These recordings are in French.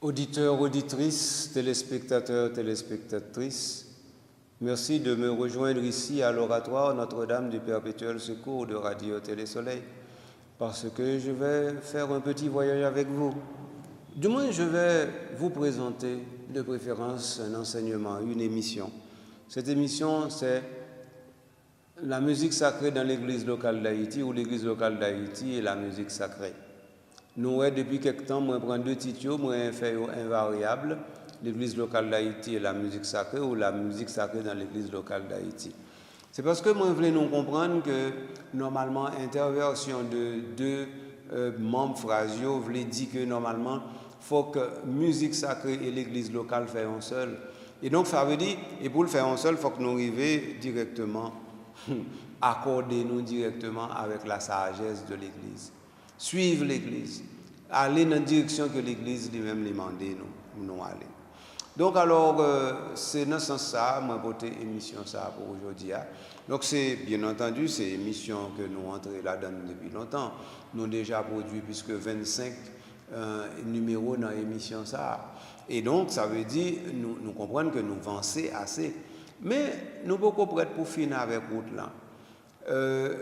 Auditeurs, auditrices, téléspectateurs, téléspectatrices, merci de me rejoindre ici à l'oratoire Notre-Dame du Perpétuel Secours de Radio Télé-Soleil, parce que je vais faire un petit voyage avec vous. Du moins, je vais vous présenter de préférence un enseignement, une émission. Cette émission, c'est la musique sacrée dans l'église locale d'Haïti ou l'église locale d'Haïti et la musique sacrée. Nous, depuis quelque temps, moi, prends deux titres, moi, fait invariable, l'église locale d'Haïti et la musique sacrée, ou la musique sacrée dans l'église locale d'Haïti. C'est parce que moi, je voulais nous comprendre que, normalement, interversion de deux membres phrasiaux voulait dire que, normalement, il faut que musique sacrée et l'église locale fassent un seul. Et donc, ça veut dire, et pour le faire un seul, il faut que nous arrivions directement, accorder nous directement avec la sagesse de l'église. Suivre l'église, aller dans la direction que l'église lui-même lui demande nous aller. Donc alors, c'est dans ce sens-là, moi, porter émission ça pour aujourd'hui. Donc c'est, bien entendu, c'est une émission que nous entrons là-dedans depuis longtemps. Nous avons déjà produit plus que 25 numéros dans l'émission ça. Et donc, ça veut dire, nous comprenons que nous avançons assez. Mais nous sommes beaucoup prêts pour finir avec route là.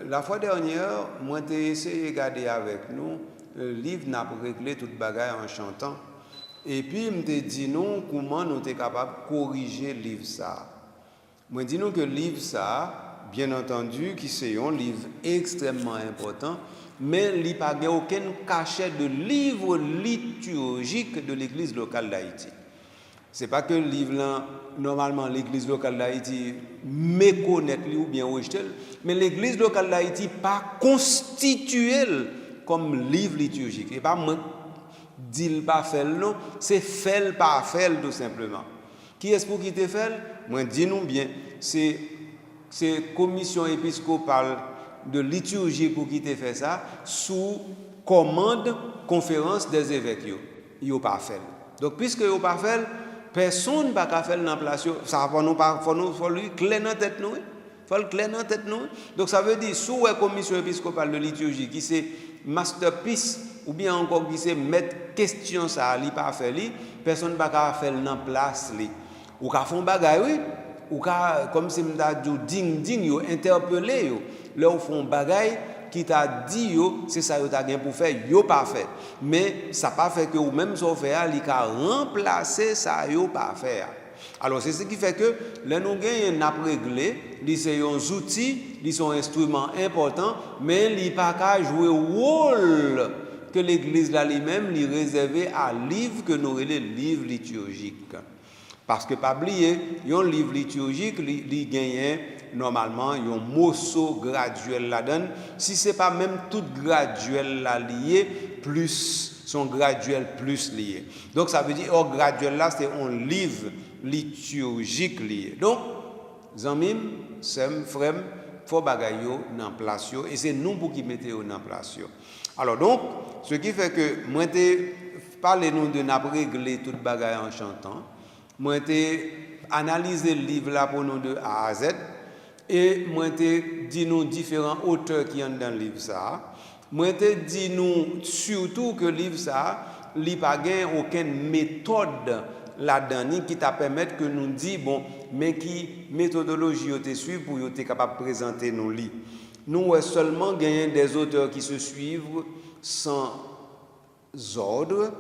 La fois dernière, moi j'ai essayé de regarder avec nous, le livre n'a pas réglé toute bagaille en chantant. Et puis, je me dit nous comment nous sommes capables de corriger le livre ça. Moi dis nous que le livre ça, bien entendu, qui c'est un livre extrêmement important, mais il n'y a pas aucun cachet de livre liturgique de l'église locale d'Haïti. Ce n'est pas que le livre là, normalement l'église locale d'Haïti méconnaît ou bien rejeté, mais l'église locale d'Haïti n'est pas constituée comme livre liturgique. Et pas moi, dit pas fait non, c'est fait pas fait tout simplement. Qui est-ce pour qui te fait? Moi dis nous bien, c'est commission épiscopale de liturgie pour qui te fait ça sous commande conférence des évêques yo pas fait. Donc puisque yo pas fait, personne ne peut pas faire dans la place. Ça faut lui clair dans la tête nous. Faut le clair dans la tête nous. Donc ça veut dire sous la commission épiscopale de liturgie qui c'est masterpiece ou bien encore qui c'est mettre question ça li pas faire li, personne ne peut pas faire dans la place li. Ou ka font bagaille oui, ou ka comme si m'ta dit ding yo interpeller yo, leur font bagaille qui t'a dit yo c'est ça yo t'a gain pour faire yo pas fait mais ça pas fait que ou même so faire li ka remplacer ça yo pas faire. Alors c'est ce qui fait que là nous gagne n'a réglé li c'est un outil, li sont instrument important mais li pas ka jouer rôle que l'église là lui-même li réservé à livre que nous les livres liturgiques. Parce que pas oublier, un livre liturgique li gagne normalement un morceau graduel là-dedans. Si c'est pas même tout graduel là lié, plus son graduel plus lié. Donc ça veut dire hors graduel là c'est un livre liturgique lié. Donc zamim, sem, frem, faut bagay yo dans place yo et c'est nous pour qui mettez yo dans place yo. Alors donc ce qui fait que moi te parler nous de n'a régler toute bagay en chantant. Moi t'ai analysé le livre là pour nous de A à Z et moi t'ai dit nous différents auteurs qui sont dans le livre ça. Moi t'ai dit nous surtout que le livre ça li pas gain aucune méthode là-dedans qui t'a permettre que nous dit bon mais qui méthodologie yo te suivre pour yo te capable présenter nous li. Nous seulement gagner des auteurs qui se suivent sans ordre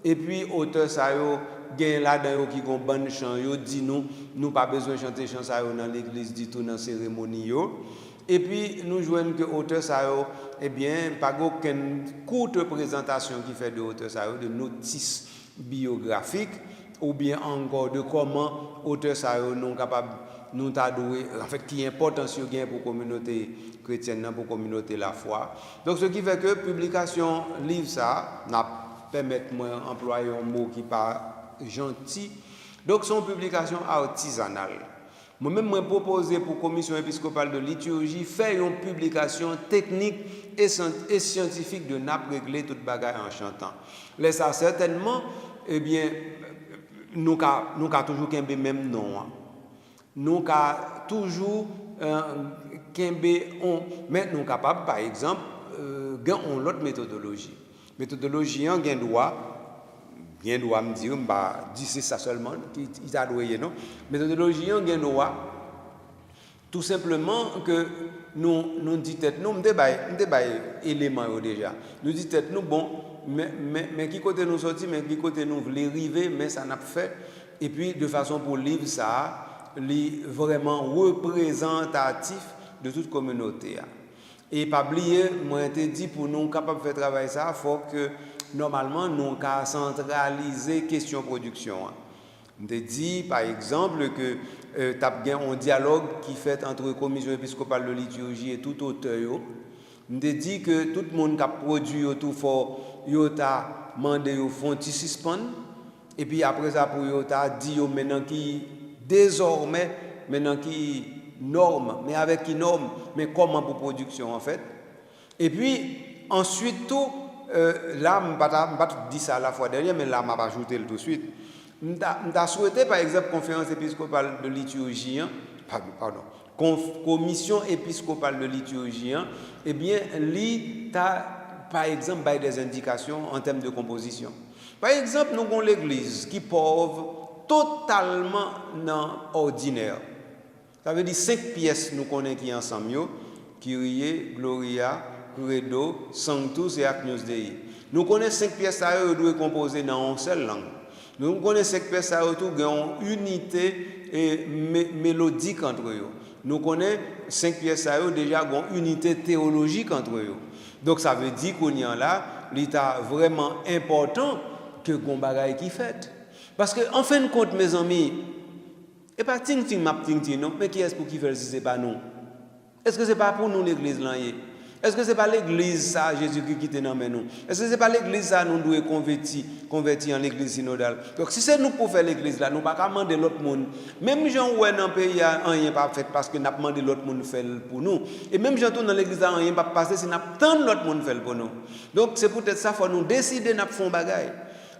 et puis auteurs ça yo gain là-dedans qui gon bonne chant yo dit nous pas besoin chanter chant ça yo dans l'église du tout dans cérémonie yo et puis nous joignent que auteur ça yo eh bien pas aucune courte présentation qui fait de auteur ça yo de notices biographiques ou bien encore de comment auteur ça yo non capable nous t'adouer en fait qui importance yo gain pour communauté chrétienne pour communauté la foi. Donc ce qui fait que publication livre ça n'a permettre moi employer un mot qui pas gentil. Donc son publication artisanale. Moi-même moi proposé pour commission épiscopale de liturgie faire une publication technique et scientifique de n'a régler toute bagaille en chantant. Là ça certainement eh bien nous ka toujours kembe même nom. Nous ka toujours kembe on mais nous capable par exemple on l'autre méthodologie. Méthodologie en gain droit Bien doit me dire, c'est ça seulement qui t'a doué, non? Méthodologie, on gagne droit. Tout simplement que nous dit tête, nous débat éléments déjà. Nous dit tête, nous bon, mais qui côté nous sorti, mais qui côté nous voulons arriver, mais ça n'a pas fait. Et puis de façon pour livre ça, vraiment représentatif de toute communauté. Et pas oublier, moi je dit pour nous capables de faire travail ça, il faut que normalement nous centraliser question production. Je dit par exemple que tu as un dialogue qui fait entre la commission épiscopale de liturgie et tout auteur. Je dit que tout le monde qui a produit tout fort, il a demandé au fond de suspendre. Et puis après ça, pour il a dit maintenant qui désormais, maintenant qui norme, mais avec qui norme, mais comment pour production en fait. Et puis ensuite tout, là, je ne vais pas dire ça la fois dernière, mais là, je vais pas ajouter tout de suite. Je souhaité, par exemple, conférence épiscopale de liturgie, commission épiscopale de liturgie, eh bien, par exemple, des indications en termes de composition. Par exemple, nous avons l'église qui est pauvre, totalement non ordinaire. Ça veut dire 5 pièces nous connaissons qui ensemble, Kyrie, Gloria, Credo, Sanctus et Agnus Dei. Nous connaissons 5 pièces qui doivent composer dans une seule langue. Nous connaissons 5 pièces qui ont une unité et mélodique entre eux. Nous connaissons 5 pièces qui ont déjà une unité théologique entre eux. Donc ça veut dire qu'on y a là, l'état vraiment important que qu'on bagaille qui fait. Parce que en fin de compte, mes amis, et pas ting ting map ting ting non, mais qui est-ce pour qui fait si c'est pas nous? Est-ce que c'est pas pour nous l'église là? Est-ce que c'est pas l'église ça Jésus-Christ qui dans nous? Est-ce que c'est pas l'église ça nous doit convertir en l'église synodale? Donc si c'est nous pour faire l'église là, nous pas demander l'autre monde. Même gens ouais dans pays rien pas fait parce que n'a demandé l'autre monde faire pour nous. Et même gens dans l'église là rien pas passer si n'a tant l'autre monde faire pour nous. Donc c'est peut-être ça faut nous décider n'a font bagaille.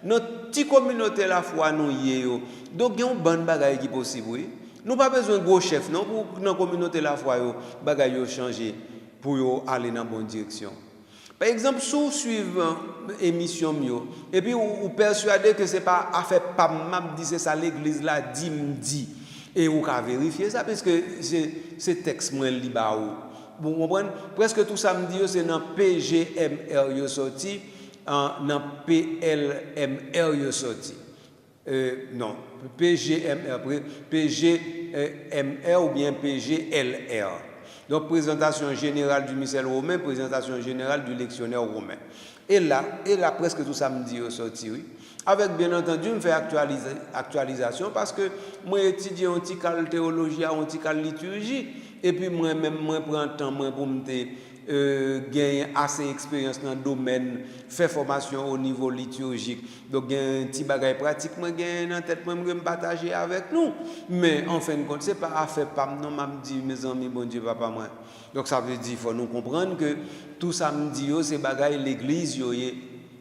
Notre petite communauté la foi nous y est. Donc il y a une bonne bagaille qui possible oui. Nous pas besoin de gros chef non pour dans communauté la foi yo bagaille yo changer pour aller dans la bonne direction. Par exemple, si vous suivez l'émission et puis vous persuadez que ce n'est pas affaire pas m'a dit c'est ça l'église là dit et vous pouvez vérifier ça parce que c'est texte moi li ba ou. Vous comprenez presque tout ça me dit c'est dans PGMR yo sorti dans PLMR yo sorti. Non, PGMR ou bien PGLR. Donc, présentation générale du missel romain, présentation générale du lectionnaire romain. Et là presque tout ça me dit au sorti, oui. Avec, bien entendu, je fais actualisation parce que moi, étudie un petit cas de théologie, un petit cas de liturgie, et puis moi-même, moi, prends le temps pour me gagner assez d'expérience dans le domaine, faire formation au niveau liturgique. Donc, il y a un petit bagage pratique, moi, gagne en tête, moi, je me partager avec nous. Mais en fin de compte, ce n'est pas affaire pas, non, m'a dit, mes amis, bon Dieu, papa, moi. Donc, ça veut dire qu'il faut nous comprendre que tout ça me dit, c'est bagage l'église,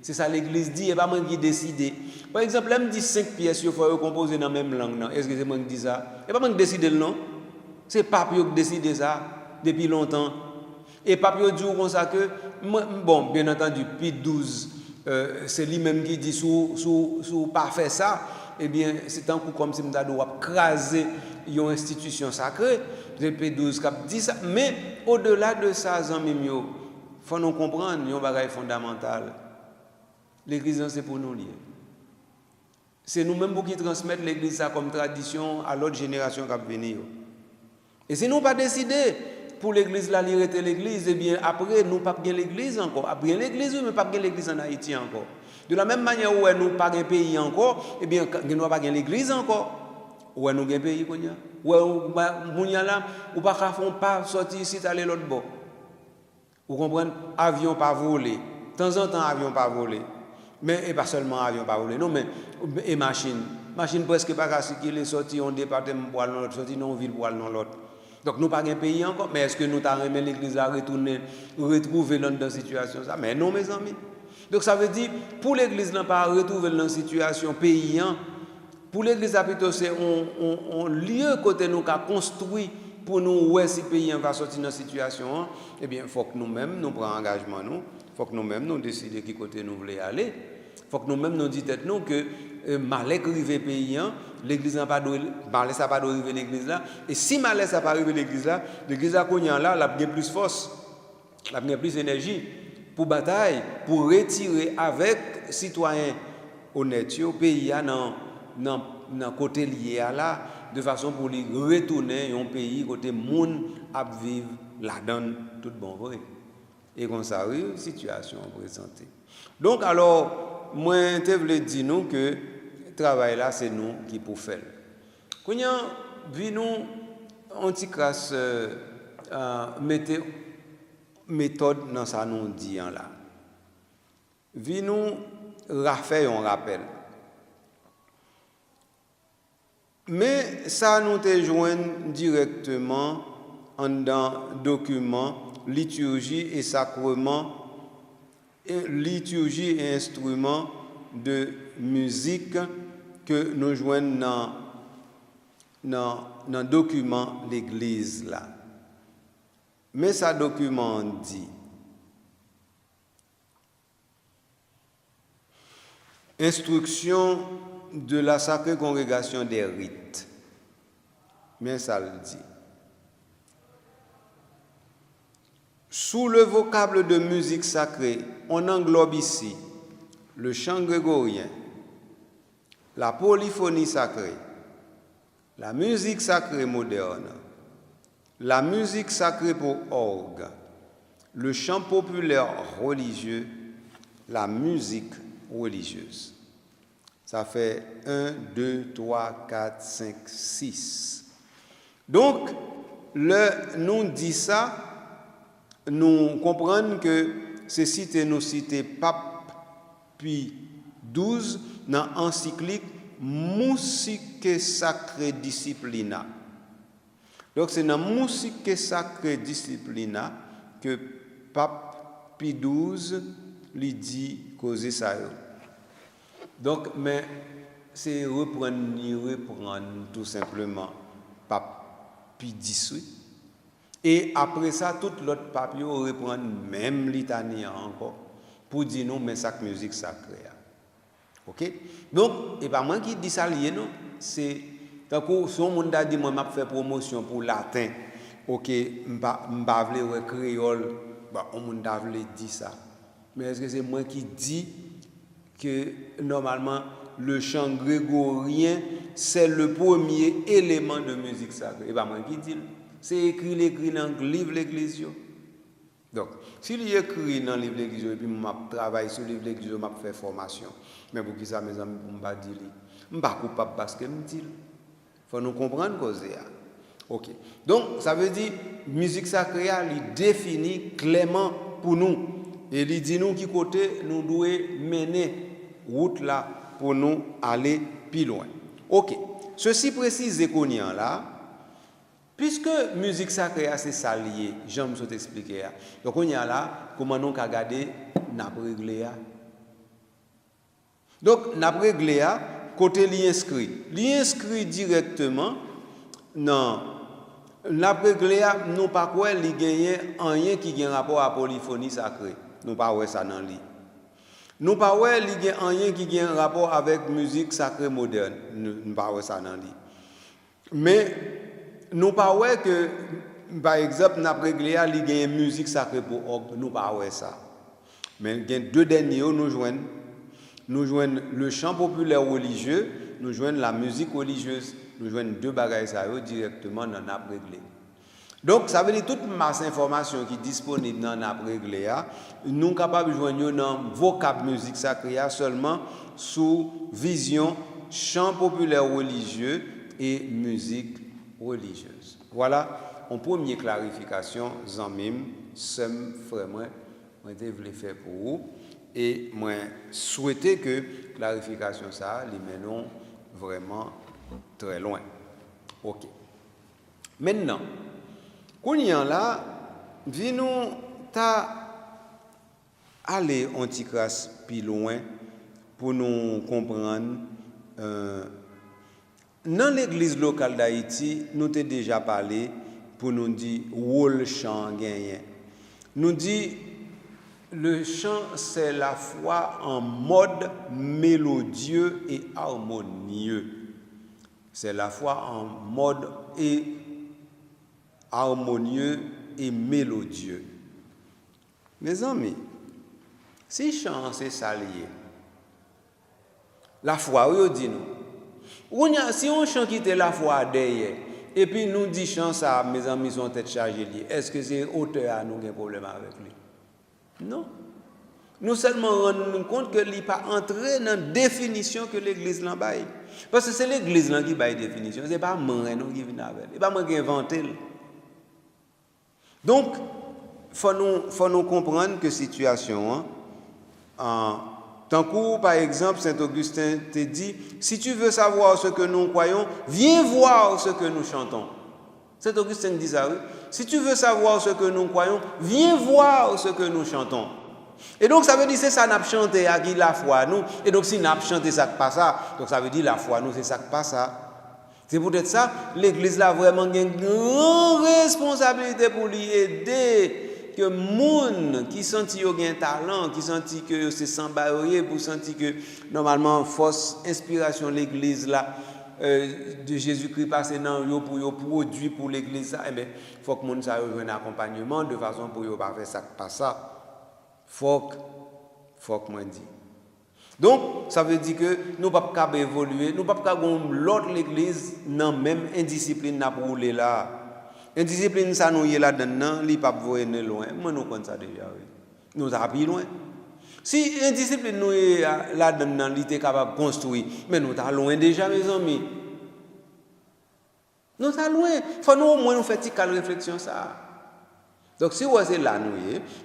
c'est ça l'église dit, et pas moi qui décide. Par exemple, elle me dit 5 pièces, il faut composer dans la même langue. Est-ce que c'est moi qui dis ça? Et pas moi qui décide, non? C'est Pape qui décide ça depuis longtemps. Et Pape dit comme ça que, bon, bien entendu, Pie XII, c'est lui-même qui dit, sous pas faire ça, eh bien, c'est un coup comme si on doit craser une institution sacrée. C'est Pie XII qui dit ça. Mais au-delà de ça, il faut nous comprendre, il y a un bagage fondamental. L'église, c'est pour nous lier. C'est nous-mêmes qui transmettre l'église ça comme tradition à l'autre génération qui va venir. Et si nous pas décidé pour l'église là l'arrêter l'église, eh bien après nous pas bien l'église encore. Après l'église mais pas bien l'église en Haïti encore. De la même manière où nous pas un pays encore, eh bien nous pas bien l'église encore. Où nous un pays konya. Où munya là ou pas font pas sortir ici aller l'autre bord. Vous comprenez? Avion pas volé. De temps en temps avion pas volé. Mais et pas seulement avion pas volé non mais et machine presque pas circuler sorti on département pour aller dans l'autre sorti non ville pour aller dans l'autre. Donc nous pas un pays encore mais est-ce que nous t'a remis l'église à retourner retrouver dans une situation ça mais non mes amis. Donc ça veut dire pour l'église n'a pas retrouver dans une situation paysan pour l'église plutôt c'est on lieu côté nous qu'a construit pour nous ouais si paysan va sortir dans une situation eh bien faut que nous-mêmes nous prenions engagement nous faut que nous-mêmes nous décider qui côté nous voulons aller faut que nous-mêmes nous disions tête nous que malheur arrivé pays l'église n'a pas malheur ça pas arrivé l'église là et si malheur ça pas arrivé l'église là qu'on là a bien plus force, a bien plus énergie pour bataille pour retirer avec citoyens honnêtes au pays dans côté lié à là de façon pour les retourner un pays côté monde à vivre là-dedans tout bon vrai et comme ça oui situation présentée. Donc alors moi te voulais dire nous que travail là c'est nous qui pour faire. Quand vi nous anti-crasse mettez méthode dans ça nous dit là. Vi nous rafait on rappel. Mais ça nous te joindre directement en dans document liturgie et sacrement liturgie et instruments de musique que nous joignons dans document l'église là. Mais ça document dit instruction de la sacrée congrégation des rites. Mais ça le dit. Sous le vocable de musique sacrée, on englobe ici le chant grégorien, la polyphonie sacrée, la musique sacrée moderne, la musique sacrée pour orgue, le chant populaire religieux, la musique religieuse. Ça fait 1, 2, 3, 4, 5, 6. Donc, nous dit ça, nous comprenons que c'est cité nous cité Pape Pie XII dans l'encyclique Musique Sacrée Disciplina. Donc c'est dans Musique Sacrée Disciplina que Pape Pie XII lui dit causer ça. Donc mais c'est reprendre tout simplement Pape Pie XVIII. Et après ça, tout l'autre papier reprend même litanie encore pour dire non, mais ça musique sacrée. OK? Donc, et pas moi qui dis ça lié, non? C'est tant que son monde a dit moi m'a fait promotion pour latin. OK, m'pa vle créole, bah on monde a vle dit ça. Mais est-ce que c'est moi qui dis que normalement le chant grégorien c'est le premier élément de musique sacrée? Et pas moi qui dis. C'est écrit dans le livre de l'Église. Donc, s'il y a écrit dans le livre de l'Église, et puis je travaille sur le livre de l'Église, je fais formation. Mais pour qui ça, mes amis, je ne vais pas dire. Je ne suis pas coupable parce que je me dis. Il faut nous comprendre ce que c'est. OK. Donc, ça veut dire, musique sacrée, il définit clairement pour nous. Et il dit nous qui côté nous devons mener route là pour nous aller plus loin. OK. Ceci précise qu'on y a là. Puisque musique sacrée c'est ça lié, j'aime vous expliquer. Donc on y a là comment nous ka garder n'a réglé. Donc n'a réglé côté l'inscrit directement non n'a réglé nous pas quoi li gagner rien qui gagne rapport à polyphonie sacrée. Nous pas ouais ça dans li. Nous pas ouais li gagne rien qui gagne rapport avec musique sacrée moderne. Nous pas ouais ça dans li. Mais nous pas ouais que par exemple n'a réglé à li gagne musique sacrée pour orgue, nous pas ouais ça. Mais il y a deux derniers nous joignent le chant populaire religieux, nous joignent la musique religieuse, nous joignent deux bagages ça directement dans n'a réglé. Donc ça veut dire toute masse information qui est disponible dans n'a réglé nous capable de joindre dans vocable musique sacrée seulement sous vision chant populaire religieux et musique religieuse. Voilà une première clarification, Zanmim, sem frère moi voulais faire pour vous et moi souhaiter que clarification ça les menons vraiment très loin. OK. Maintenant, qu'on y en là, nous aller anticrasse plus loin pour nous comprendre dans l'église locale d'Haïti, nous avons déjà parlé pour nous dire rôle chant gagné. Nous dit le chant, c'est la foi en mode mélodieux et harmonieux. C'est la foi en mode harmonieux et mélodieux. Mes amis, si chant c'est salier, la foi, oui, dit nous. Si on chant quitte la foi derrière, et puis nous dit chant ça, mes amis sont tête chargée, est-ce que c'est auteur à nous qui a un problème avec lui? Non. Nous seulement rendons compte que il n'est pas entré dans la définition que l'Église l'a baille. Parce que c'est l'Église qui baille la définition, ce n'est pas moi qui vient avec. Ce n'est pas moi qui invente. Donc, il faut nous comprendre que situation, tant que, par exemple, Saint Augustin te dit, si tu veux savoir ce que nous croyons, viens voir ce que nous chantons. Saint Augustin dit ça, oui. Si tu veux savoir ce que nous croyons, viens voir ce que nous chantons. Et donc, ça veut dire que c'est ça n'a chanté à qui la foi, nous. Et donc, si n'a chanté ça qui passe ça, donc ça veut dire la foi, nous, c'est ça qui passe ça. C'est peut-être ça, l'Église là vraiment une grande responsabilité pour lui aider que moun qui senti yo gen talent, qui senti que c'est sans barrière, pour sentir que normalement force inspiration l'Église là de Jésus-Christ passer dans yo pour yo produit pour l'Église ça, eh ben faut que moun ça yo un accompagnement de façon pour yo pas faire ça pas ça. Faut que moi dit. Donc, ça veut dire que nous ne pouvons pas évoluer, nous ne pouvons pas l'autre l'église dans la même indiscipline n'a rouler là. Indiscipline, ça nous y est là-dedans, il ne peut pas voir loin. Moi, nous connaissons ça déjà. Oui. Nous avons plus loin. Si indiscipline nous est là-dedans, il est capable de construire, mais nous sommes loin déjà, mes amis. Nous sommes loin. Il faut nous au moins nous faire une réflexion ça. Donc, si vous êtes là, nous,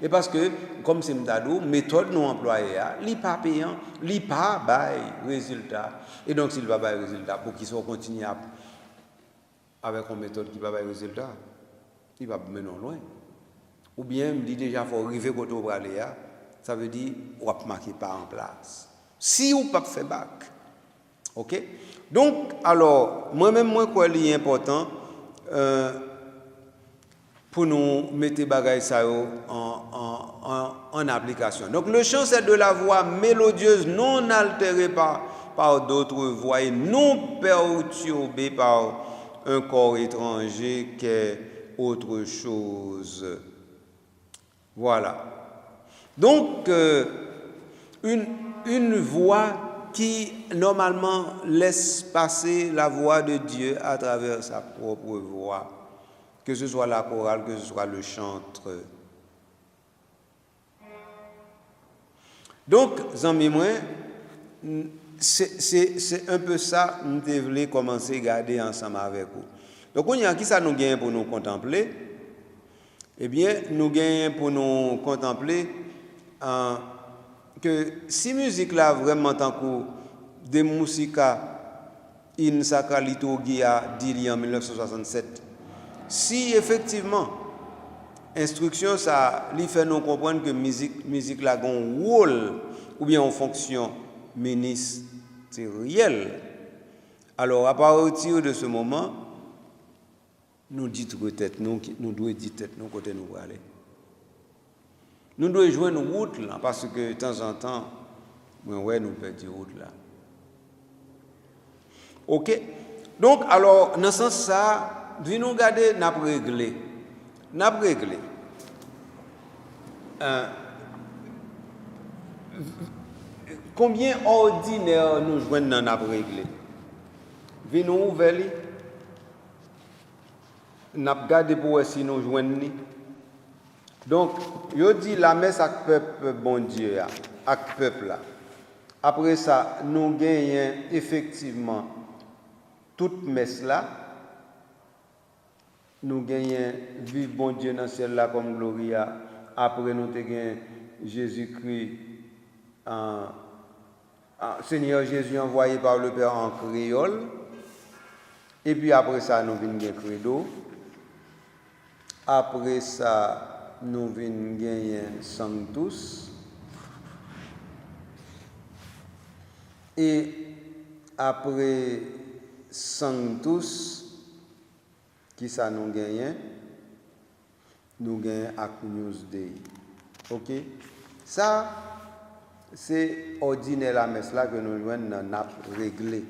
et parce que, comme c'est la méthode nous employée, il n'est pas payant, il n'est pas de résultat. Et donc, s'il va pas de résultat, pour qu'il soit continué avec une méthode qui va pas de résultat, il va mener loin. Ou bien, il dit déjà, il faut arriver quand on va aller, ça veut dire, on va marquer pas en place. Si on ne peut pas faire bac. OK? Donc, alors, moi-même, moi, quoi, il est important, pour nous mettre bagaille ça en application. Donc le chant c'est de la voix mélodieuse non altérée par d'autres voix et non perturbée par un corps étranger qu'est autre chose. Voilà. Donc une voix qui normalement laisse passer la voix de Dieu à travers sa propre voix. Que ce soit la chorale, que ce soit le chantre. Donc, amis moi, c'est un peu ça que nous voulons commencer à garder ensemble avec vous. Donc, on y a qui ça nous gagne pour nous contempler? Eh bien, nous gagnons pour nous contempler que si musique là vraiment tant que des musiques in sacra liturgia dit en 1967. Si effectivement, instruction, ça lui fait nous comprendre que musique là a un rôle ou bien en fonction ministérielle, alors à partir de ce moment, nous disons tête, nous devons dire tête, nous côté nous aller. Nous devons jouer une route là, parce que de temps en temps, ouais, nous perdons route là. OK? Donc, alors, dans ce sens, ça, nous regarder, nous avons réglé. Combien ordinaire nous joignent dans notre réglé? Venons ouvrir. Nous avons regardé pour voir si nous joignons. Donc, je dis la messe avec le peuple, bon Dieu, avec le peuple là. Après ça, nous gagnons effectivement toute messe là. Nous gagnons vive bon Dieu dans le ciel là comme Gloria. Après nous gagnons Jésus-Christ, Seigneur Jésus envoyé par le Père en créole. Et puis après ça, nous venons gagner credo. Après ça, nous venons gagner Sanctus. Et après Sanctus, qui ça nous gagne? Nous gagnons Agnus Dei. OK? Ça, c'est ordinaire la messe là que nous jouons dans nappe réglé.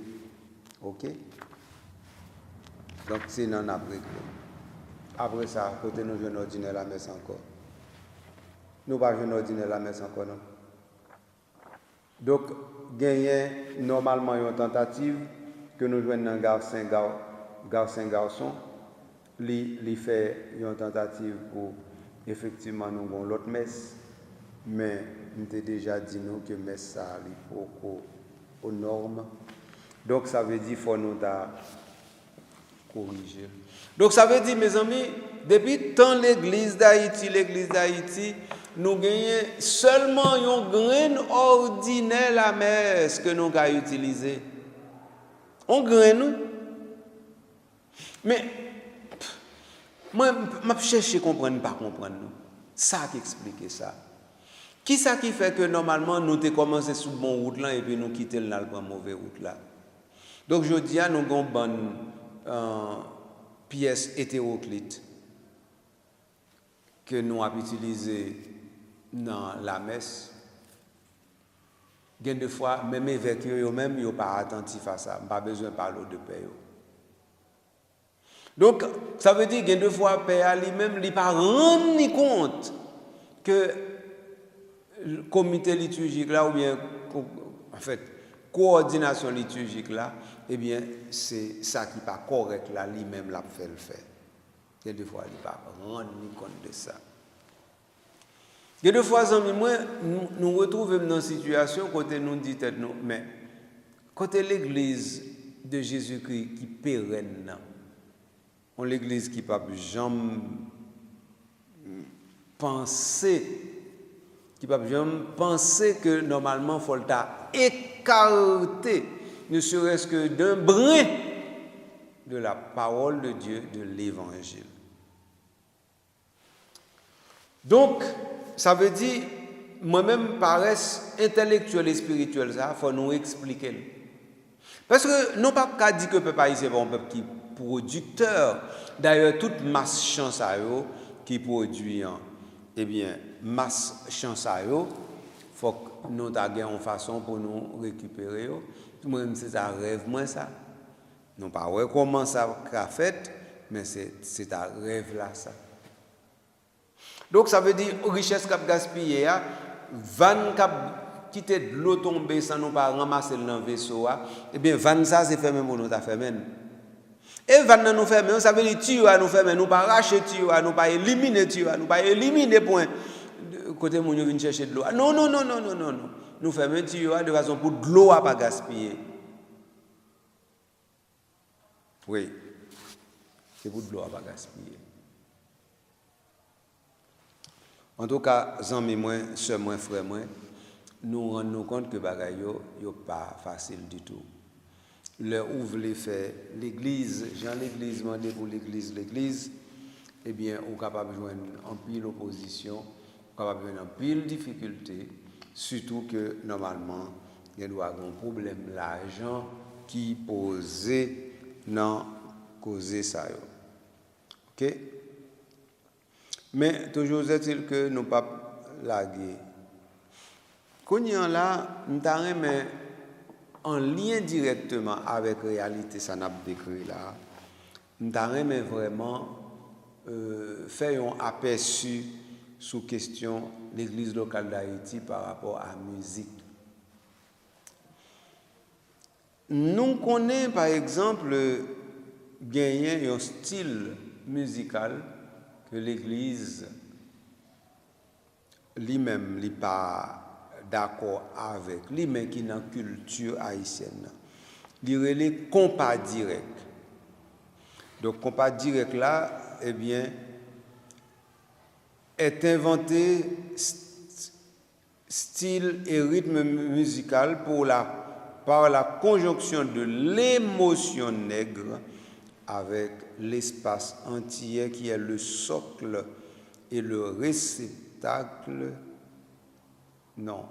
OK? Donc, c'est dans nappe réglé. Après ça, côté nous jouons ordinaire la messe encore. Nous pas jouer ordinaire la messe encore, non? Donc, gagner normalement une tentative que nous jouons dans garçon, lui fait une tentative pour effectivement nous avons l'autre messe, mais nous avons déjà dit nous que messe ça aux normes. Donc ça veut dire qu'il faut nous corriger. Donc ça veut dire, mes amis, depuis tant l'église d'Haïti, nous gagnons seulement un grain ordinaire la messe que nous avons utilisé. On grain. Mais moi, je cherche à comprendre, pas comprendre. Ça qui explique ça. Qui ça qui fait que normalement nous avons commencé sur bon route là et puis nous quittons la mauvaise route là. Donc je dis à nous avons une bonne pièce hétéroclite que nous avons utilisée dans la messe. Des fois, même avec eux, ils ne sont pas attentifs à ça. Pas besoin de parler de paix. Donc, ça veut dire que des fois, Père lui-même, il n'a pas rendu compte que le comité liturgique là, ou bien, en fait, coordination liturgique là, eh bien, c'est ça qui n'est pas correct là, lui-même l'a fait le faire. Des fois, il n'a pas rendu compte de ça. Des fois, nous retrouvons dans une situation côté nous dit nous, mais côté l'église de Jésus-Christ qui pérenne, on l'église qui pas jamais penser que normalement faut écarter ne serait-ce que d'un brin de la parole de Dieu, de l'évangile. Donc ça veut dire, moi-même, paresse intellectuelle et spirituelle, ça, il faut nous expliquer. Parce que, non pas qu'à dire que le peuple haïtien est un peuple qui est producteur. D'ailleurs, toute masse chance à eux qui produit, eh bien, masse chance à eux, il faut que nous ayons une façon pour nous récupérer. Moi-même, c'est un rêve, moi, ça. Non pas comment ça a fait, mais c'est un rêve là, ça. Donc ça veut dire richesse cap gaspillé van cap quitter de l'eau tomber sans nous pas ramasser dans le vaisseau et bien van ça c'est fait même pour nous ta fait même et van nous fait même ça veut dire tu nous fait même nous pas racher tu nous pas éliminer tu nous pas éliminer point côté mon vient chercher de l'eau non nous fait même tu de façon pour de l'eau à pas gaspiller oui c'est pour de l'eau à pas gaspiller. En tout cas, amis moi, sœurs moi, frères moi, nous rendons compte que bagay yo pas facile du tout. Le ouvre les faire l'église, l'église mandé pour l'église, eh bien, on est capable de joindre en pile opposition, on est capable de joindre en pile difficulté, surtout que normalement, il y a un problème l'argent qui posait dans causer ça. OK? Mais toujours est-il que nous ne pas laguer. Quand nous sommes là, nous sommes en lien directement avec la réalité, ça n'a pas décrit là. Nous sommes vraiment faire un aperçu sur question de l'église locale d'Haïti par rapport à la musique. Nous connaissons par exemple gagner un style musical que l'Église lui-même n'est pas d'accord avec, lui-même qui est dans la culture haïtienne. Il relève compas direct. Donc, compas direct là, eh bien, est inventé style et rythme musical par la conjonction de l'émotion nègre avec l'espace entier qui est le socle et le réceptacle. Non.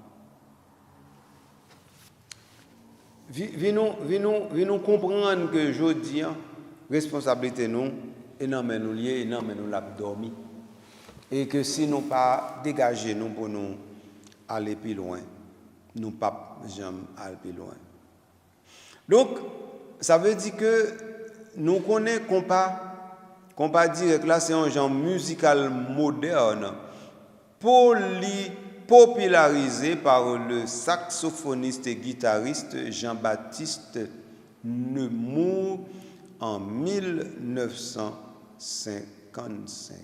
Venons comprendre que je dis, responsabilité nous, et non mais nous liés, et non mais nous l'avons dormi. Et que si nous pas dégagé nous pour nous aller plus loin. Nous pas jamais aller plus loin. Donc, ça veut dire que nous connaissons compas direct là, c'est un genre musical moderne popularisé par le saxophoniste et guitariste Jean-Baptiste Nemours en 1955.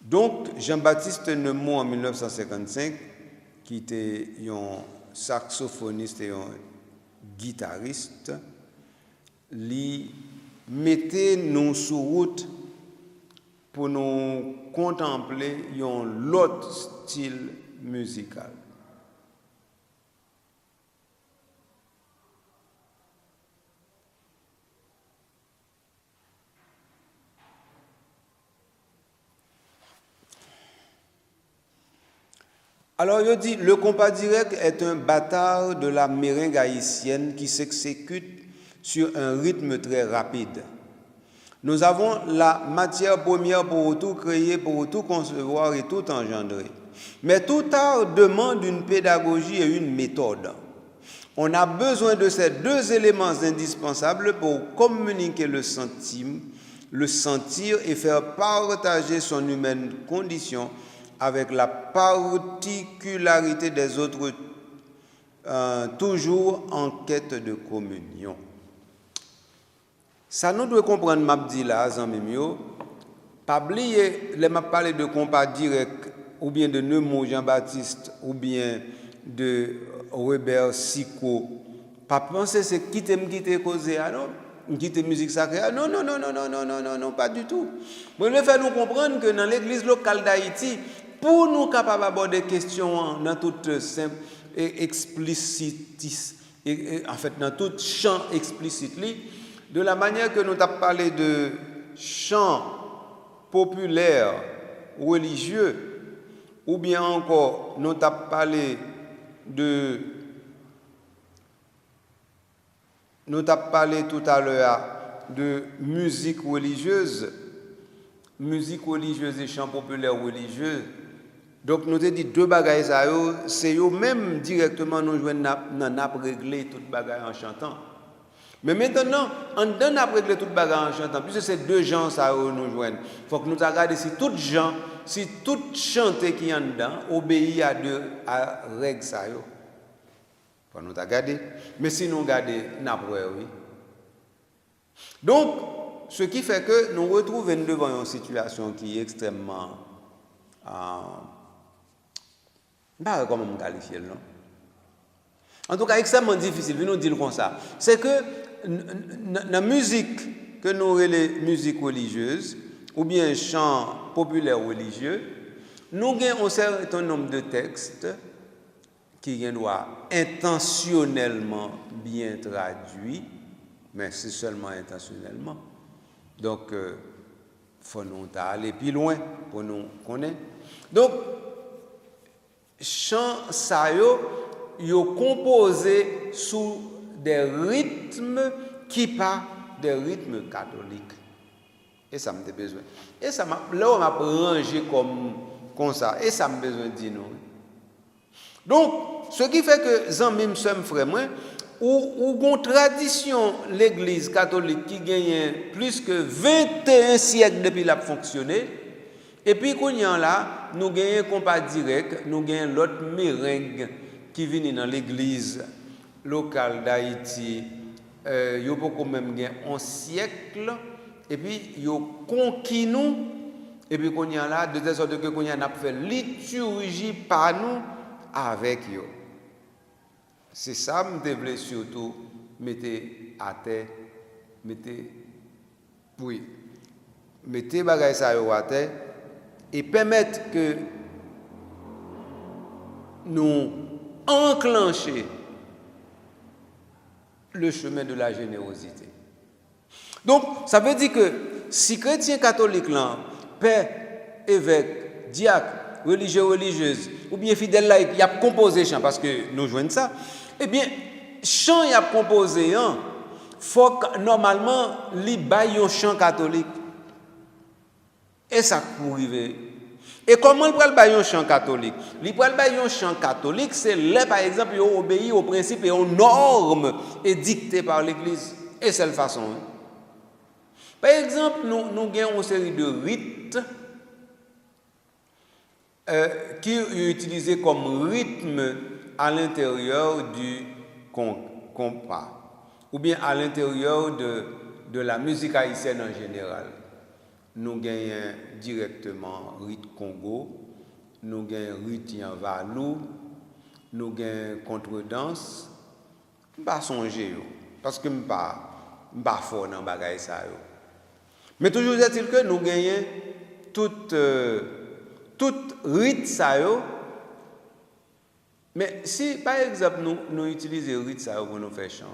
Donc, Jean-Baptiste Nemours en 1955, qui était un saxophoniste et un guitariste, lui mettait nous sur route pour nous contempler un autre style musical. Alors, il dit, le compas direct est un bâtard de la meringue haïtienne qui s'exécute sur un rythme très rapide. Nous avons la matière première pour tout créer, pour tout concevoir et tout engendrer. Mais tout art demande une pédagogie et une méthode. On a besoin de ces deux éléments indispensables pour communiquer le sentir et faire partager son humaine condition avec la particularité des autres, toujours en quête de communion. Ça nous doit comprendre, m'a dit là, Zanmimio, pas oublier, les m'a parlé de compas direct, ou bien de Nemours Jean-Baptiste, ou bien de Robert Sicot. Pas penser c'est quitter causer, ah non, quitter musique sacrée, ah non, pas du tout. Mais le fait nous comprendre que dans l'église locale d'Haïti, pour nous capables d'aborder des questions dans toute simple et explicite, en fait dans tout champ explicite, de la manière que nous avons parlé de chants populaires, religieux, ou bien encore nous avons parlé tout à l'heure de musique religieuse et chants populaires religieux. Donc nous avons dit deux bagages, c'est eux même directement nous jouons dans régler toute bagaille en chantant. Mais maintenant, on donne à régler toute bagarre en chantant, puisque c'est deux gens ça nous joignent. Il faut que nous regardions si tout gens, si tout chanter qui est en dedans obéit à règle ça. Il faut nous regarder. Mais si nous regardons, oui. Donc, ce qui fait que nous retrouvons devant une situation qui est extrêmement, comment me qualifier, non? En tout cas, extrêmement difficile, nous dire comme ça. C'est que dans la musique que nous les musiques religieuses ou bien chants populaires religieux, nous avons un certain nombre de textes qui doivent intentionnellement bien traduits, mais c'est seulement intentionnellement. Donc, il faut nous aller plus loin pour nous connaître. Donc, chants ça yo composé sous des rythmes qui pas des rythmes catholiques. Et ça me besoin. Et ça m'a là on m'a rangé comme ça et ça me besoin de dire nous. Donc ce qui fait que Zanmim sommes frère moi ou une tradition l'église catholique qui gagne plus que 21 siècles depuis la fonctionné et puis qu'on y en là nous gagnons compas direct, nous gagnons l'autre meringue qui viennent dans l'église locale d'Haïti, ils ont même un siècle, et puis ils ont conquis nous, et puis qu'on y a là, de telle sorte que qu'on y a fait liturgie par nous avec eux. C'est ça que je voulais surtout mettre à terre, mettez bagay ça à terre, et permettre que nous enclencher le chemin de la générosité. Donc, ça veut dire que si chrétien catholique là, père, évêque, diacre, religieux, religieuse, ou bien fidèle laïque, il a composé chant, parce que nous jouons ça, eh bien, chant il a composé, faut que normalement, il baille un chant catholique. Et ça pour arriver. Et comment il peut le un chant catholique? Il peut le un chant catholique, c'est là, par exemple, il obéit aux principes et aux normes édictées par l'Église. Et c'est la façon. Hein. Par exemple, nous avons une série de rites qui sont utilisés comme rythme à l'intérieur du compas, ou bien à l'intérieur de la musique haïtienne en général. Nous gagnons directement rite Congo, nous gagnons rite Yanvalou, nous gagnons contredanse. Je ne pas songer parce que je ne suis pas fort dans bagay ça. Mais toujours est-il que nous gagnons tout rite ça. Mais si par exemple nous utilisons rite ça pour nous faire chant,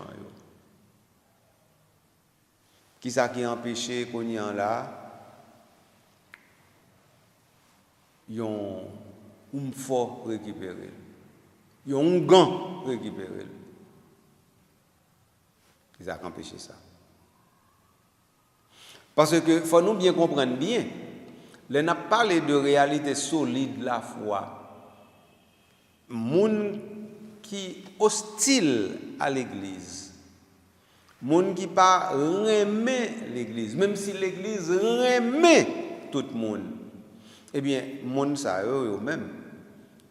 qui ça qui empêche qu'on y en là? Yon fort récupérer. Yon gant récupérer. Ils ont empêché ça. Parce que faut nous bien comprendre bien. Les n'a parlé de réalité solide la foi. Moun qui hostile à l'église. Moun qui pas remet l'église, même si l'église remet tout le monde. Eh bien, moun sa yo même,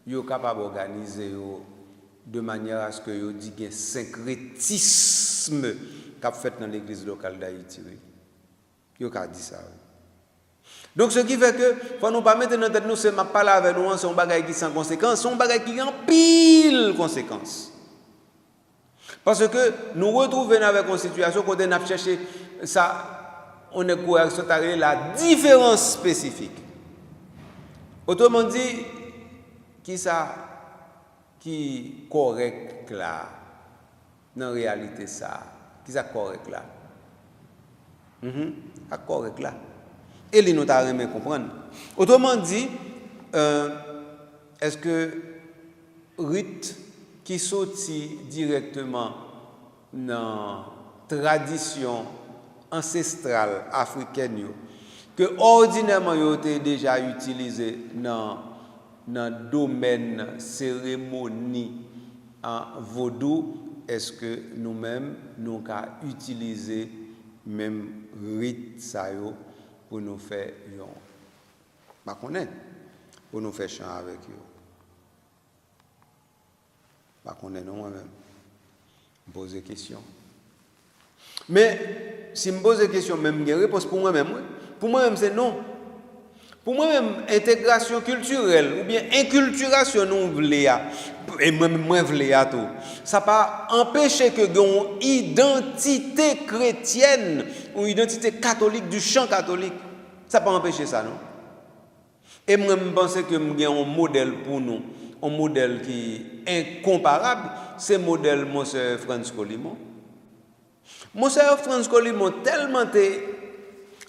yo capable d'organiser de manière à ce que yo dit qu'il y a un syncrétisme qu'a fait dans l'église locale d'Haïti. Yo ka dit ça. Donc ce qui fait que faut nous pas mettre dans tête nous c'est m'a parler avec nous c'est un bagage qui sans conséquence, c'est un bagage qui en pile conséquences. Parce que nous retrouvons avec une situation où on a cherché ça on est correct la différence spécifique. Autrement dit, qui ça qui correct là dans la réalité ça qui ça correct là correct là et les nous t'a remet comprendre. Autrement dit est-ce que rite qui sorti directement dans tradition ancestrale africaine que ordinairement yo été déjà utilisé dans le domaine cérémonie en vaudou, est-ce que nous-mêmes nous avons utilisé même rite ça pour nous faire pas connaître pour nous faire chant avec eux pas connaître non moi-même poser question mais si me pose question même une réponse pour moi-même c'est non. Pour moi-même, intégration culturelle ou bien inculturation nous voulons et moi voulons tout. Ça pas empêcher que une identité chrétienne ou identité catholique du chant catholique. Ça pas empêcher ça non. Et moi je pense que nous avons un modèle pour nous, un modèle qui est incomparable, c'est le modèle Monsieur Franz Colimon. Monsieur Franz Colimon tellement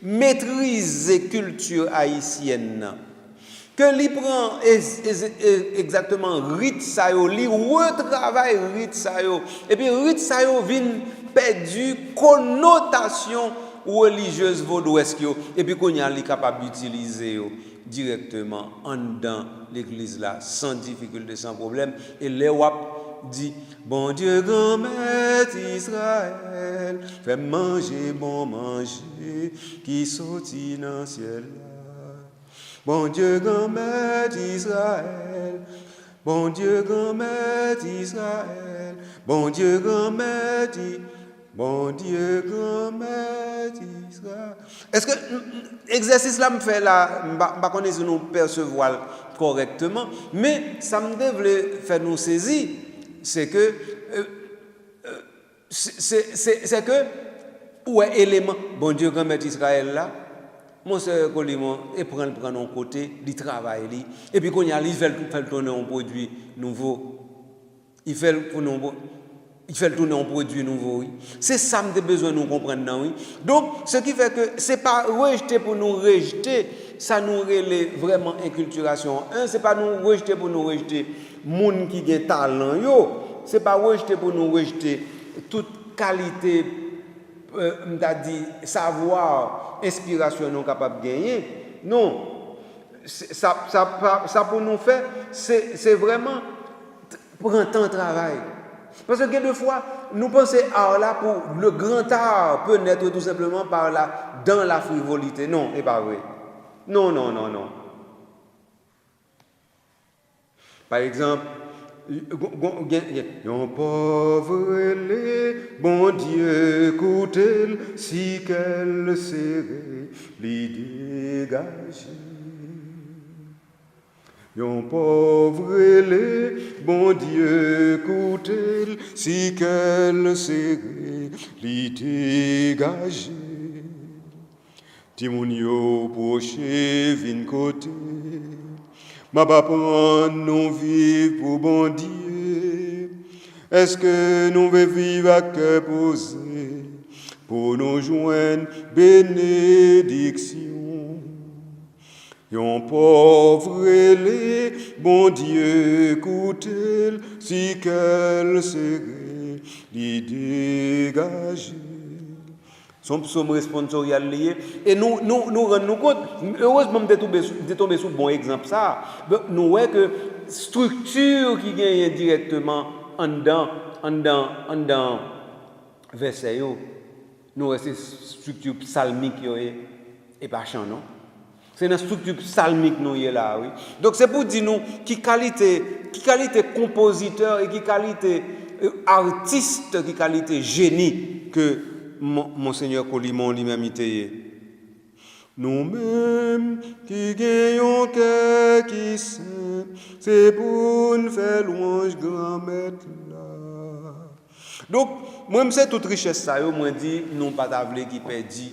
maîtriser culture haïtienne que li prend exactement rite sa yo li retravaille rite sa yo et puis rite sa yo vinn perdu connotation religieuse vaudouesque yo et puis qu'on y a li capable d'utiliser yo directement en dans l'église là sans difficulté sans problème et les wap dit bon Dieu grand maître Israël fais manger bon manger qui sortit dans le ciel bon Dieu grand maître Israël bon Dieu grand maître Israël bon Dieu grand maître Israël. Est-ce que l'exercice là me fait là pas connaître nous percevoir correctement mais ça me devrait faire nous saisir c'est que c'est que ouais élément bon Dieu grand maître Israël là mon sœur Colimon et prend un côté il travaille et puis quand il a il fait tourner un produit nouveau il fait tourner un produit nouveau oui c'est ça me besoin nous comprendre non oui donc ce qui fait que c'est pas rejeter pour nous rejeter ça nous relève vraiment inculturation c'est pas nous rejeter pour nous rejeter moun qui a talent yo c'est pas rejeter pour nous rejeter toute qualité m'ta dit savoir inspiration nous capable gagner non ça pour nous faire, c'est vraiment prendre temps de travail. Parce que des fois, nous pensons art là pour le grand art peut naître tout simplement par là, dans la frivolité. Non, c'est pas vrai. Non. Par exemple, un pauvre bon Dieu, écoutez, si qu'elle serait l'idée dégagée. Un pauvre bon Dieu, écoutez, si qu'elle serait l'idée dégagée. Timounio poché vin côté, ma pas prendre nous vivre pour bon Dieu. Est-ce que nous voulons vivre à cœur posé pour nous joindre bénédiction? Un pauvre bon Dieu, écoutez, si qu'elle serait dégagée. Son psaume responsorial lié. Et nous rendons compte, heureusement, de tomber sous bon exemple ça. Nous voyons que structure qui gagne directement en dedans verset, nous voyons structure psalmique et pas chant, non? C'est une structure psalmique nous y est là, oui. Donc c'est pour dire nous qui qualité compositeur et qui qualité artiste, qui qualité génie que Monseigneur Colimon lui-même était. Nous-mêmes qui gagnons cœur qui saint, c'est pour nous faire louange grand maître là. Donc moi c'est toute richesse ça yo moi dit non pas t'avler qui perdu.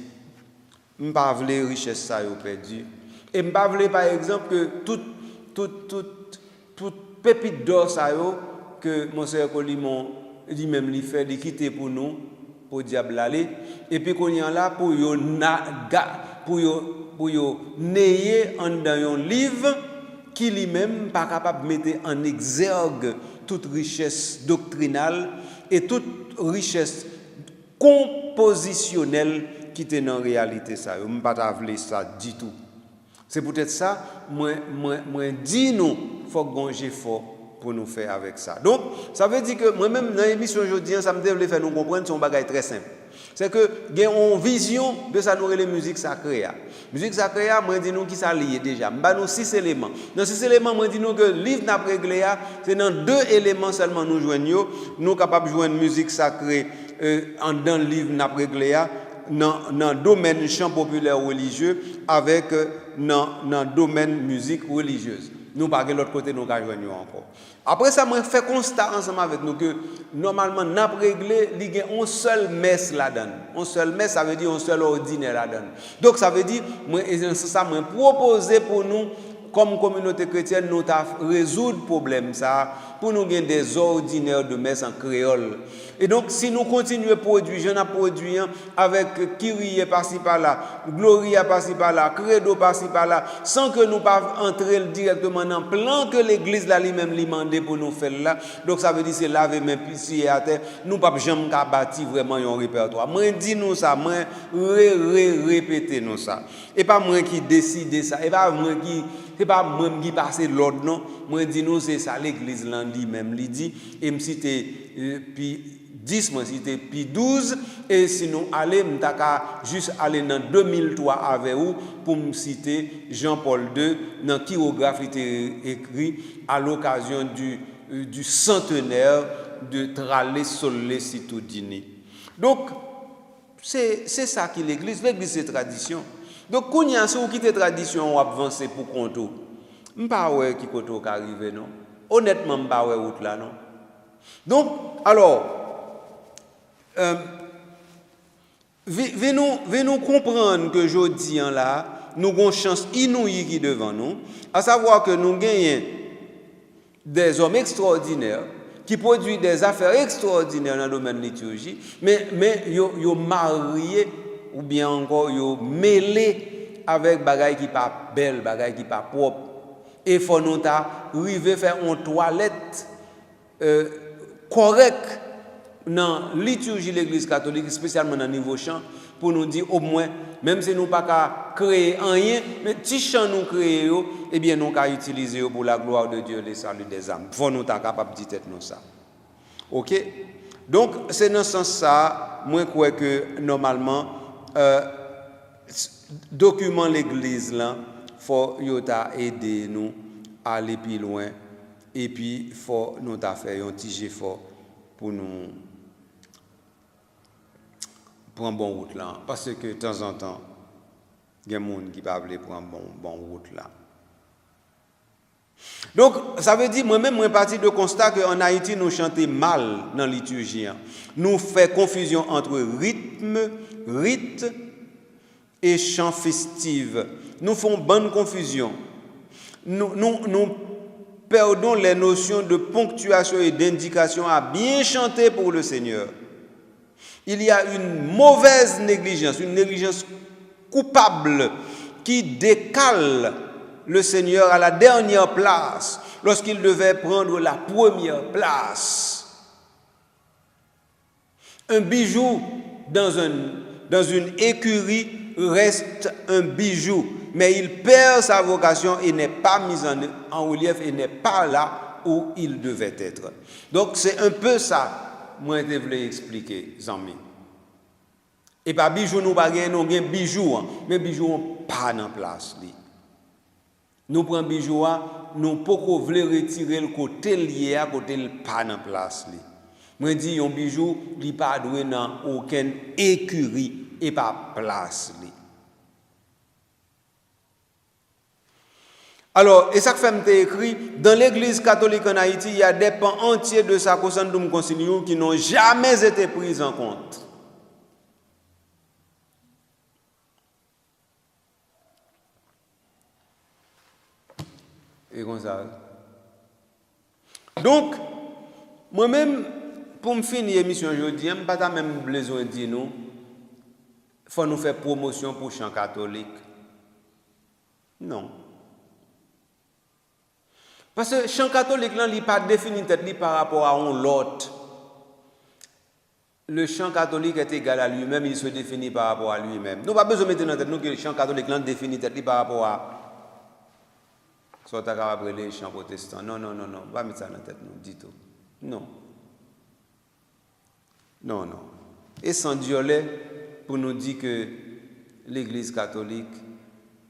M'pas vle richesse ça yo perdu et m'pas vle par exemple que toute pépite d'or ça yo que Monseigneur Colimon lui-même li fait li quitter pour nous pour diable aller et puis qu'on y a là pour yo nayer en dans un livre qui lui-même pas capable mettre en exergue toute richesse doctrinale et toute richesse compositionnelle qui était dans la réalité ça. Je ne peux pas vouloir ça du tout. C'est peut-être ça, moi dis nous, faut que fort pour nous faire avec ça. Donc, ça veut dire que moi-même dans l'émission aujourd'hui, ça me devait faire nous comprendre son bagage très simple. C'est que il y a une vision de ça nous les musiques sacrées. Musique sacrée, moi dis nous qui ça lié déjà. M'ba nous 6 éléments. Dans 6 éléments, moi dis nous que livre n'a réglé c'est dans 2 éléments seulement nous joignons. Nous capables de joindre musique sacrée dans le livre n'a réglé dans le domaine chant populaire religieux avec dans le domaine musique religieuse. Nous pas de l'autre côté nous ka joindre encore. Après ça moi fait constat ensemble avec nous que normalement n'a réglé il y a une seule messe là-dedans. Une seule messe ça veut dire un seul ordinaire là-dedans. Donc ça veut dire moi ça moi proposer pour nous comme communauté chrétienne nous ta résoudre problème ça pour nous gagner des ordinaires de messe en créole. Et donc si nous continuons à produire, j'en ai produit avec Kyrie par-ci par-là, Gloria par-ci par-là, Credo par-ci par-là, sans que nous pas entrer directement dans le plan que l'église là lui-même lui demande pour nous faire là. Donc ça veut dire c'est laver mes pieds à terre, nous pas jamais bâtir vraiment un répertoire. Moi dis nous ça, moi répéter nous ça. Et pas moi qui décide ça, et pas moi qui c'est pas moi qui passe l'ordre non, moi dis nous c'est ça l'église là lui-même lui dit et me citer puis 10 moi cité puis 12 et sinon aller m'taka juste aller dans 2003 avec vous pour me citer Jean-Paul II dans chirographe il était écrit à l'occasion du centenaire de Tralé Solé Citudini. Donc c'est ça qui l'église c'est tradition. Donc quand il y a ceux qui te tradition ou avancer pour compter m'pas ouais qui côté arrivé non honnêtement m'pas ouais route là non. Donc alors venez-nous comprendre que aujourd'hui là nous avons une chance inouïe qui devant nous, à savoir que nous gagnons des hommes extraordinaires qui produisent des affaires extraordinaires dans le domaine de la liturgie, mais ils mariés ou bien encore ils mêlés avec bagaille qui pas belle, bagaille qui pas propre. Et faut nous arriver faire une toilette correcte dans la liturgie de l'Église catholique, spécialement dans le niveau chant, pour nous dire au moins, même si nous pas créer rien, mais petit chant nous créer, eh bien nous qu'à utiliser pour la gloire de Dieu les salut des âmes. Faut nous ta capable de dire nous ça. OK? Donc c'est dans ce sens ça moi crois que normalement document l'église là faut yo ta aider nous à aller plus loin et puis faut nous ta faire un petit effort pour nous prendre bonne route là parce que de temps en temps il y a des gens qui pas veulent prendre bonne route là. Donc ça veut dire moi-même moi parti de constat que en Haïti nous chanter mal dans la liturgie. Nous fait confusion entre rythme, rite et chant festif. Nous faisons bonne confusion. Nous perdons les notions de ponctuation et d'indication à bien chanter pour le Seigneur. Il y a une mauvaise négligence, une négligence coupable qui décale le Seigneur à la dernière place lorsqu'il devait prendre la première place. Un bijou dans une écurie reste un bijou, mais il perd sa vocation et n'est pas mis en relief et n'est pas là où il devait être. Donc c'est un peu ça, moi je voulais expliquer, Zami. Et pas bijou, nous pas non bien bijou, mais bijou pas dans place. Nous prenons bijou, nous ne pouvons pas retirer le côté lié à côté le pas dans place. Moi dis un bijou, il pas doué dans aucune écurie et pas place. Alors, et ça que fait écrit, dans l'église catholique en Haïti, il y a des pans entiers de sa Sacrosanctum Concilium qui n'ont jamais été pris en compte. Et comme ça. Donc, moi-même, pour me finir l'émission aujourd'hui, je n'ai pas même besoin de dire nous, il faut nous faire promotion pour le chant catholique. Non. Parce que le chant catholique, il n'est pas défini par rapport à l'autre. Le chant catholique est égal à lui-même, il se définit par rapport à lui-même. Nous n'avons pas besoin de mettre dans tête nous que le chant catholique est défini par rapport à soit à capable les chants protestants. Non, pas mettre ça dans la tête, nous, dit tout. Non. Et sans violer pour nous dire que l'église catholique,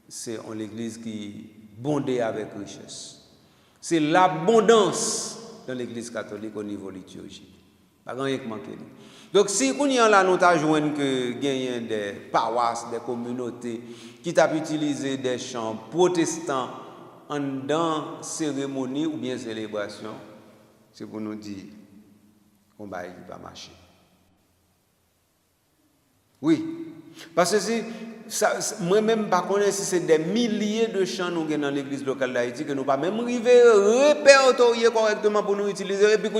c'est l'église qui bondée avec richesse. C'est l'abondance dans l'église catholique au niveau liturgique. Pas rien qui manque. Donc, si on y a là, nous avons que gagnent des paroisses, des communautés qui t'a utilisé des chants protestants dans cérémonie ou bien célébration, c'est pour nous dire qu'on va pas marcher. Oui, parce que si moi-même pas connais si c'est des milliers de chants nous dans l'église locale d'Haïti que nous pas même arriver répertorier correctement pour nous utiliser et puis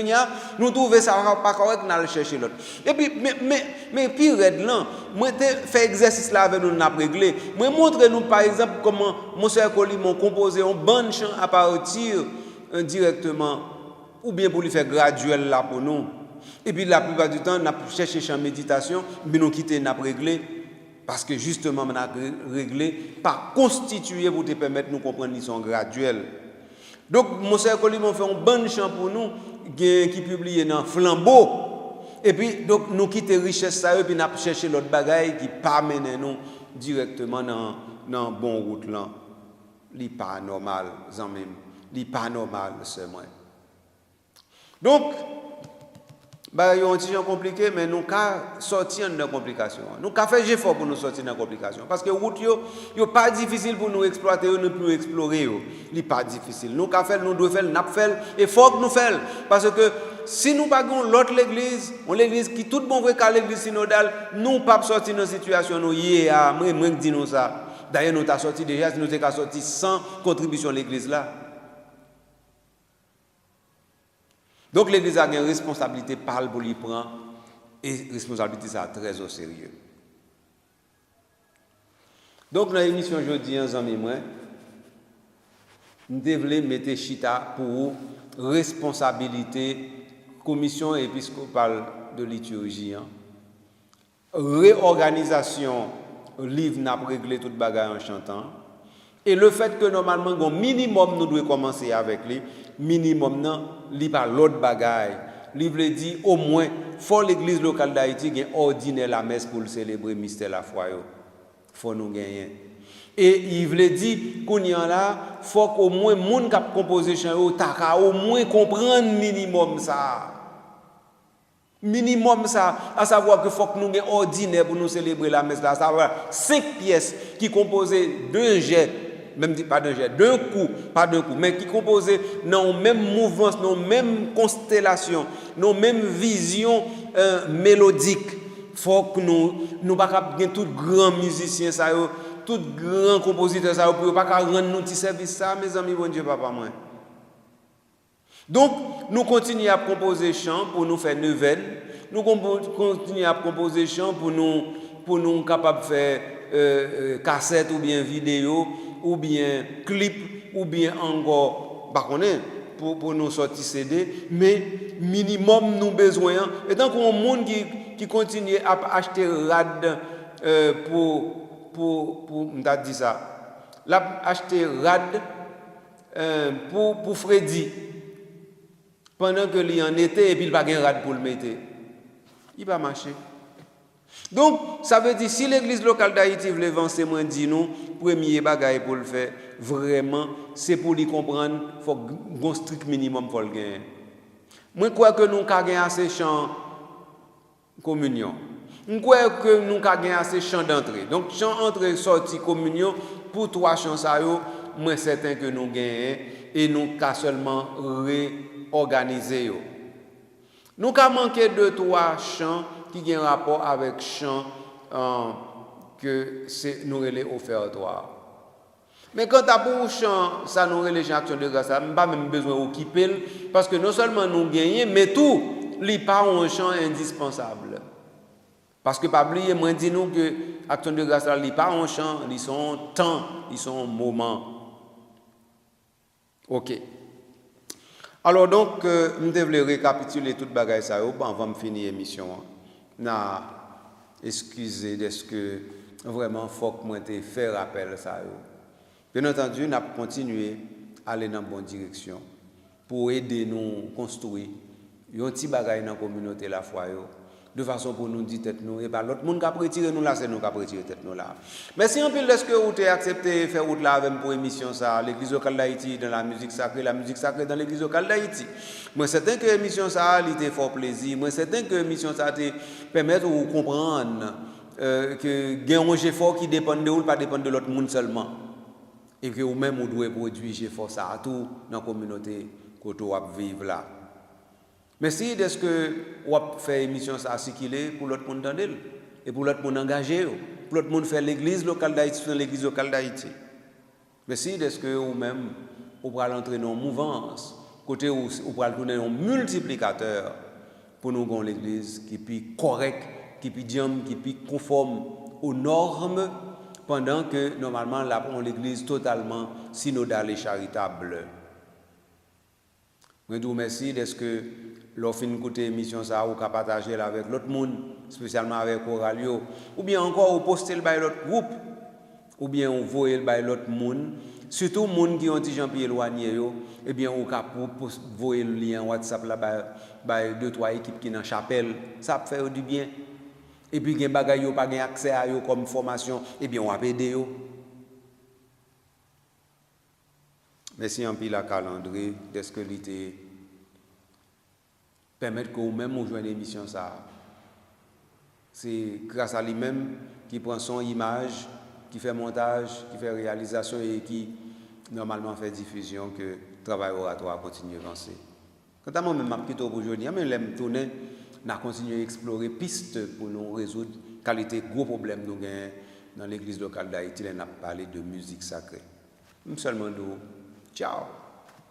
nous trouver ça pas correct nous aller chercher l'autre. Et puis mais pire là, moi fait exercice là avec nous n'a régler. Moi montrer nous par exemple comment monsieur Colimon composer un bon chant à partir directement ou bien pour lui faire graduel là pour nous. Et puis la plupart du temps, on a cherché chant méditation, mais nous quitter, on a réglé. Parce que justement, on a réglé, pas constitué pour te permettre de nous comprendre qu'ils sont graduels. Donc, mon frère Colimon fait un bon chant pour nous, qui publié dans Flambeau. Et puis, donc, nous quitter richesse, ça, et puis nous cherché l'autre bagaille qui pas mener nous directement dans bon route là. Ce pas normal, ce pas normal, c'est moi. Donc, bah, il y a un petit peu compliqué, mais nous avons sorti de la complication. Nous avons fait effort pour nous sortir de la complication. Parce que la route n'est pas difficile pour nous exploiter, nous pour explorer. Ce n'est pas difficile. Nous avons fait, nous devons faire, nous avons fait, et il faut que nous fassions. Parce que si nous n'avons pas l'autre église, l'église qui tout bon vrai qu'à l'église synodale, nous ne pouvons pas sortir de la situation. Nous disons ça. D'ailleurs, nous avons sorti déjà, si nous avons sorti sans contribution de l'église là. Donc l'Église a une responsabilité parle pour lui prendre et responsabilité ça très au sérieux. Donc dans l'émission aujourd'hui en amis moi nous devons mettre chita pour responsabilité commission épiscopale de liturgie réorganisation livre n'a réglé toute bagarre en chantant Et le fait que normalement, un minimum, nous devons commencer avec lui, minimum, non, il pas l'autre bagaille. Il veut dire au moins, faut l'église locale d'Haïti gagne ordinaire la messe pour célébrer mystère la foi. Faut nous gagner. Et il veut dire qu'on y a là, faut qu'au moins monde qui a composé chant au moins comprendre minimum ça. Minimum ça, à savoir que faut que nous ayons ordinaire pour nous célébrer la messe là, à savoir 5 pièces qui composent d'un jet, même pas d'un jet, d'un coup, pas d'un coup, mais qui composent dans même mouvance, dans même constellation, dans même vision mélodique. Faut que nous pas gagner tout grand musicien ça yo, tout grand compositeur ça pour pas rendre nous petit service ça mes amis bon Dieu papa moi. Donc nous continuons à composer chants pour nous faire neuvaine, nous continuons à composer chants pour nous capables de faire cassette ou bien vidéo ou bien clip ou bien encore bah pour nous sortir CD, mais minimum nous besoin et tant qu'on monde qui continue à acheter rad pour m'ta dit ça l'a acheter rad pour Freddy pendant que il en était et puis il pas gain rad pour le mettre il va marcher. Donc ça veut dire si l'église locale d'Haïti veut avancer moi dit nous premier bagaille pour le faire vraiment c'est pour lui comprendre faut un strict minimum pour le gagner. Moi crois que nous ca gagner assez chant communion. Je crois que nous avons gagné assez de chants d'entrée. Donc, chant entrée, sortie, communion, pour 3 chants, moi certain que nous gagnons et nous avons seulement réorganisé. Nous avons manqué de 3 chants qui ont un rapport avec chants que nous relais offertoire. Mais quand à pour chant, ça nous relais action de grâce, nous pas même besoin d'occuper parce que non seulement nous gagnons, mais tout, il n'est pas un chant indispensable. Parce que, pas oublier, moi, dis nous que l'action de grâce, ce n'est pas un chant, ils sont temps, ils sont moments. Ok. Alors, donc, nous devons récapituler toute bagaille ça avant de finir l'émission. Excusez d'est-ce que vraiment, il faut que moi te faire rappel ça. Bien entendu, nous avons continué à aller dans la bonne direction pour aider nous à construire un petit bagaille dans la communauté la foi. De façon pour nous dire tête nous et pas l'autre monde qui a retiré nous là c'est nous qui a retiré tête nous là. Merci en pile est-ce que vous avez accepté faire route là avec pour émission ça l'église locale d'Haïti dans la musique sacrée dans l'église locale d'Haïti. Moi certain que émission ça il était fort plaisir. Moi certain que émission ça te permettre de comprendre que gain un effort qui dépend de vous pas dépend de l'autre monde seulement. Et que vous même vous devez produire effort ça à tout dans la communauté que vous vivre là. Merci de ce que vous avez fait émission ça circuler pour l'autre monde entendre et pour l'autre monde engagé, pour l'autre monde faire l'église locale d'Haïti dans l'église locale d'Haïti. Merci de ce que vous-même vous pourrez entrer dans une mouvance, côté où vous pourrez tourner un multiplicateur pour nous avoir l'église qui est correcte, qui est diam, qui est conforme aux normes, pendant que normalement là on l'église totalement synodale et charitable. Je vous remercie de ce que l'offre une côté émission ça ou partager avec l'autre monde spécialement avec Coralio ou bien encore ou poster le by l'autre groupe ou bien on voyer le by l'autre monde surtout monde qui ont dit Jean-Pierre éloigné yo et bien on cap voyer le lien WhatsApp là by 2-3 équipes qui dans chapelle ça fait du bien et puis gen bagay yo pas gen accès à yo comme formation et bien on va aider yo. Merci en pile à calendrier de ce que l'été permettre que vous-même vous joignez l'émission ça. C'est grâce à lui-même qui prend son image, qui fait montage, qui fait réalisation et qui normalement fait diffusion que le travail oratoire continue à avancer. Quant à moi, même je pour aujourd'hui, mais je tourner, on continué à explorer pistes pour nous résoudre qualité gros problèmes nous gagnons dans l'église locale d'Haïti. On a parlé de musique sacrée. Seulement nous. Ciao.